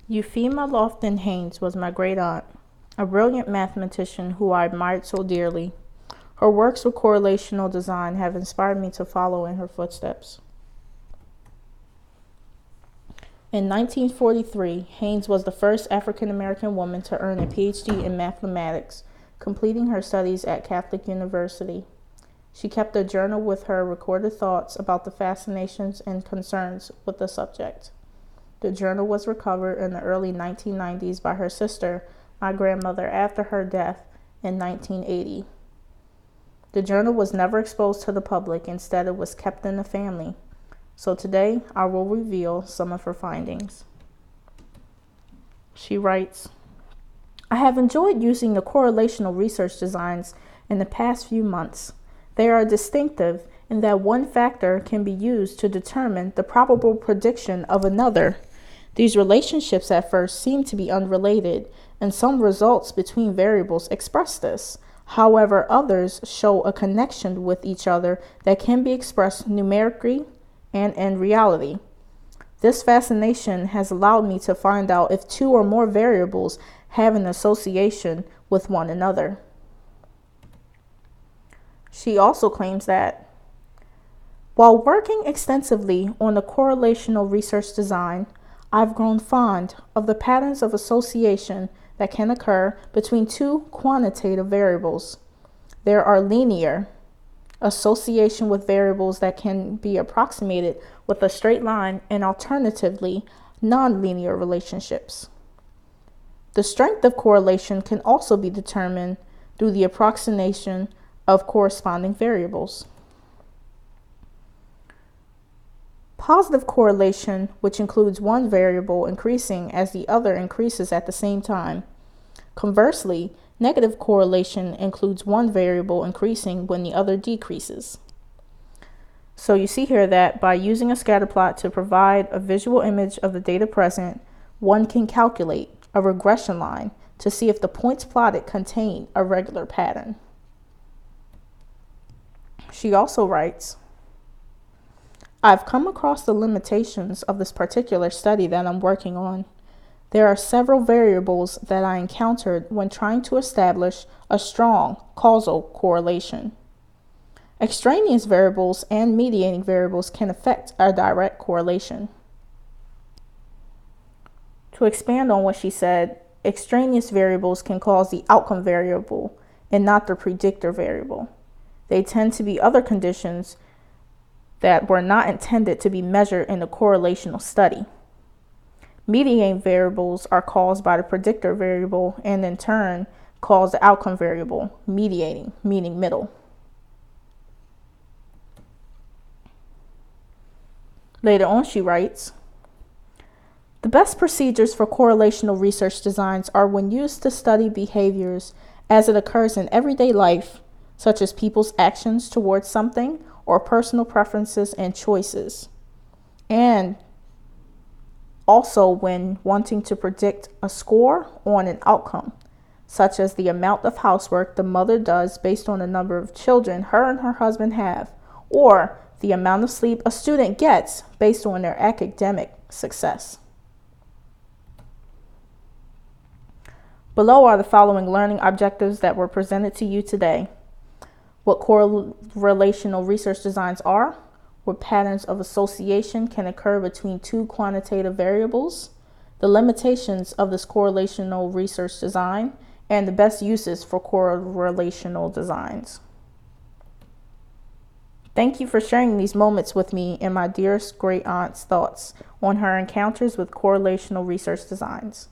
Euphemia Haynes was my great aunt, a brilliant mathematician who I admired so dearly. Her works with correlational design have inspired me to follow in her footsteps. In 1943, Haynes was the first African American woman to earn a PhD in mathematics, completing her studies at Catholic University. She kept a journal with her recorded thoughts about the fascinations and concerns with the subject. The journal was recovered in the early 1990s by her sister, my grandmother, after her death in 1980. The journal was never exposed to the public. Instead, it was kept in the family. So today, I will reveal some of her findings. She writes, I have enjoyed using the correlational research designs in the past few months. They are distinctive in that one factor can be used to determine the probable prediction of another. These relationships at first seem to be unrelated, and some results between variables express this. However, others show a connection with each other that can be expressed numerically and in reality. This fascination has allowed me to find out if two or more variables have an association with one another. She also claims that while working extensively on the correlational research design, I've grown fond of the patterns of association that can occur between two quantitative variables. There are linear association with variables that can be approximated with a straight line, and alternatively, nonlinear relationships. The strength of correlation can also be determined through the approximation of corresponding variables. Positive correlation, which includes one variable increasing as the other increases at the same time. Conversely, negative correlation includes one variable increasing when the other decreases. So you see here that by using a scatter plot to provide a visual image of the data present, one can calculate a regression line to see if the points plotted contain a regular pattern. She also writes, I've come across the limitations of this particular study that I'm working on. There are several variables that I encountered when trying to establish a strong causal correlation. Extraneous variables and mediating variables can affect our direct correlation. To expand on what she said, extraneous variables can cause the outcome variable and not the predictor variable. They tend to be other conditions that were not intended to be measured in a correlational study. Mediating variables are caused by the predictor variable and in turn cause the outcome variable, mediating, meaning middle. Later on, she writes, the best procedures for correlational research designs are when used to study behaviors as it occurs in everyday life, such as people's actions towards something or personal preferences and choices, and also when wanting to predict a score on an outcome, such as the amount of housework the mother does based on the number of children her and her husband have, or the amount of sleep a student gets based on their academic success. Below are the following learning objectives that were presented to you today. What correlational research designs are, what patterns of association can occur between two quantitative variables, the limitations of this correlational research design, and the best uses for correlational designs. Thank you for sharing these moments with me and my dearest great aunt's thoughts on her encounters with correlational research designs.